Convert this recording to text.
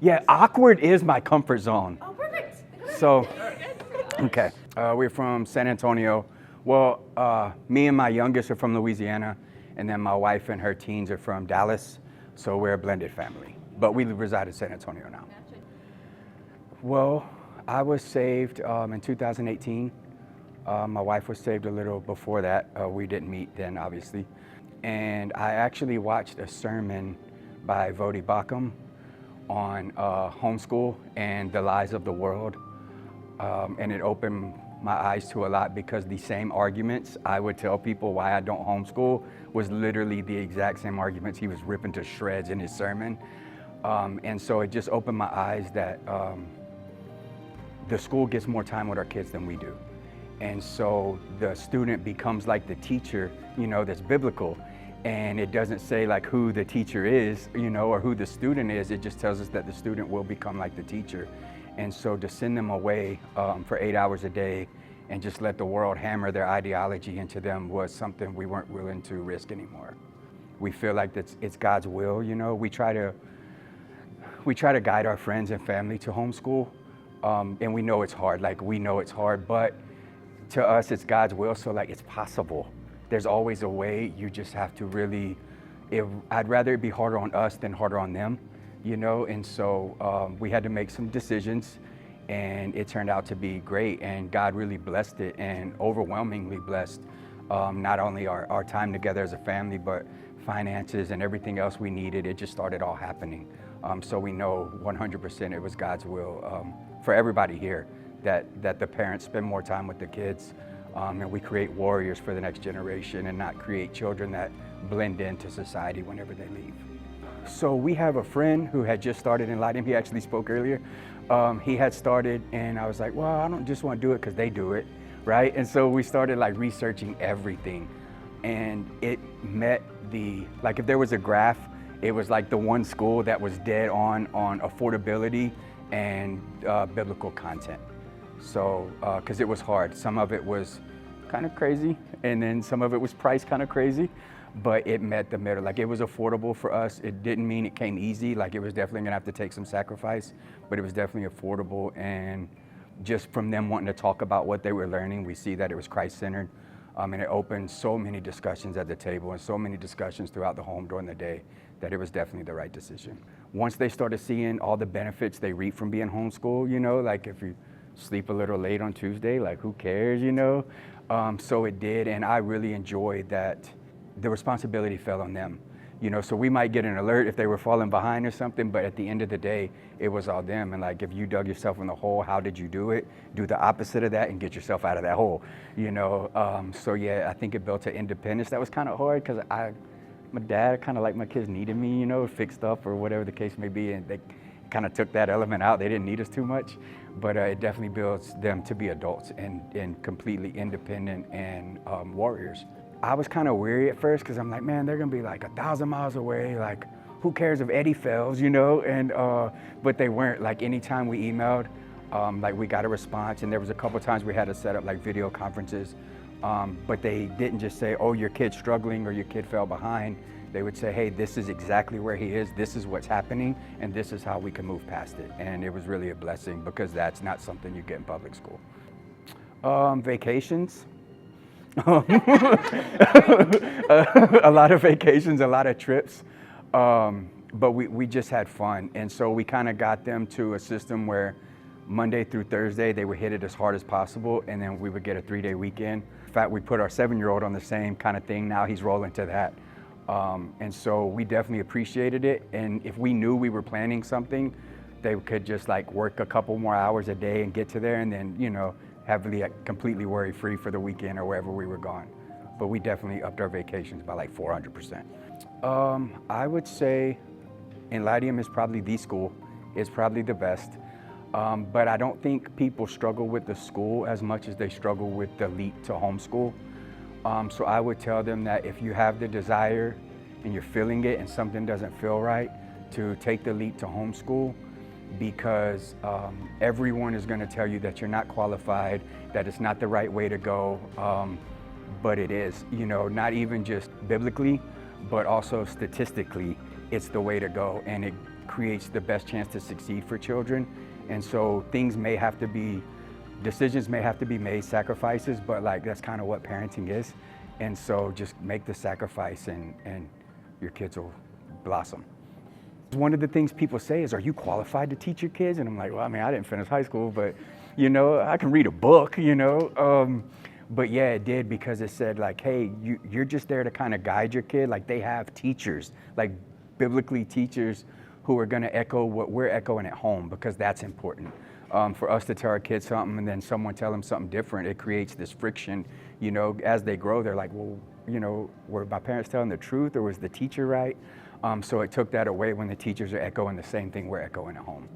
Yeah, awkward is my comfort zone. Oh, perfect. So, okay, we're from San Antonio. Well, me and my youngest are from Louisiana, and then my wife and her teens are from Dallas. So we're a blended family, but we reside in San Antonio now. Well, I was saved in 2018. My wife was saved a little before that. We didn't meet then, obviously. And I actually watched a sermon by Vodi Bakum on homeschool and the lies of the world. And it opened my eyes to a lot, because the same arguments I would tell people why I don't homeschool was literally the exact same arguments he was ripping to shreds in his sermon. And so it just opened my eyes that the school gets more time with our kids than we do. And so the student becomes like the teacher, that's biblical. And it doesn't say like who the teacher is, or who the student is. It just tells us that the student will become like the teacher. And so to send them away for 8 hours a day and just let the world hammer their ideology into them was something we weren't willing to risk anymore. We feel like it's God's will, We try to guide our friends and family to homeschool, and we know it's hard. But to us, it's God's will, so it's possible. There's always a way. You just have to really, I'd rather it be harder on us than harder on them, and so we had to make some decisions, and it turned out to be great, and God really blessed it, and overwhelmingly blessed not only our time together as a family, but finances and everything else we needed. It just started all happening. So we know 100% it was God's will for everybody here, that the parents spend more time with the kids, and we create warriors for the next generation and not create children that blend into society whenever they leave. So we have a friend who had just started Enlightium. He actually spoke earlier. He had started, and I was like, well, I don't just want to do it because they do it, right? And so we started researching everything, and it met if there was a graph, it was the one school that was dead on affordability and biblical content. So, because it was hard. Some of it was kind of crazy, and then some of it was priced kind of crazy, but it met the middle. It was affordable for us. It didn't mean it came easy. It was definitely gonna have to take some sacrifice, but it was definitely affordable. And just from them wanting to talk about what they were learning, we see that it was Christ-centered. And it opened so many discussions at the table and so many discussions throughout the home during the day that it was definitely the right decision. Once they started seeing all the benefits they reap from being homeschooled, if you sleep a little late on Tuesday, who cares, So it did, and I really enjoyed that the responsibility fell on them. So we might get an alert if they were falling behind or something, but at the end of the day, it was all them. And if you dug yourself in the hole, how did you do it? Do the opposite of that and get yourself out of that hole, So yeah, I think it built an independence. That was kind of hard because my dad kind of my kids needed me, fix stuff or whatever the case may be, and they kind of took that element out. They didn't need us too much, but it definitely builds them to be adults and completely independent and warriors. I was kind of weary at first because I'm like, man, they're gonna be 1,000 miles away. Who cares if Eddie fails, And but they weren't. Anytime we emailed, we got a response, and there was a couple times we had to set up video conferences. But they didn't just say, oh, your kid's struggling or your kid fell behind. They would say, hey, this is exactly where he is, this is what's happening, and this is how we can move past it. And it was really a blessing because that's not something you get in public school. Vacations. A lot of vacations, a lot of trips. But we just had fun. And so we kind of got them to a system where Monday through Thursday, they would hit it as hard as possible, and then we would get a 3-day weekend. In fact, we put our 7-year-old on the same kind of thing. Now he's rolling to that. And so we definitely appreciated it. And if we knew we were planning something, they could just work a couple more hours a day and get to there, and then, have completely worry-free for the weekend or wherever we were gone. But we definitely upped our vacations by 400%. I would say Enlightium is probably the school. It's probably the best. But I don't think people struggle with the school as much as they struggle with the leap to homeschool. So I would tell them that if you have the desire and you're feeling it and something doesn't feel right, to take the leap to homeschool, because everyone is going to tell you that you're not qualified, that it's not the right way to go, but it is, not even just biblically, but also statistically, it's the way to go, and creates the best chance to succeed for children. And so decisions may have to be made, sacrifices, but like that's kind of what parenting is. And so just make the sacrifice and your kids will blossom. One of the things people say is, are you qualified to teach your kids? And I'm like, well, I mean, I didn't finish high school, but I can read a book, But yeah, it did, because it said like, hey, you're just there to kind of guide your kid. Like they have teachers, like biblically teachers who are gonna echo what we're echoing at home, because that's important. For us to tell our kids something and then someone tell them something different, it creates this friction, as they grow, they're like, well, were my parents telling the truth, or was the teacher right? So it took that away when the teachers are echoing the same thing we're echoing at home.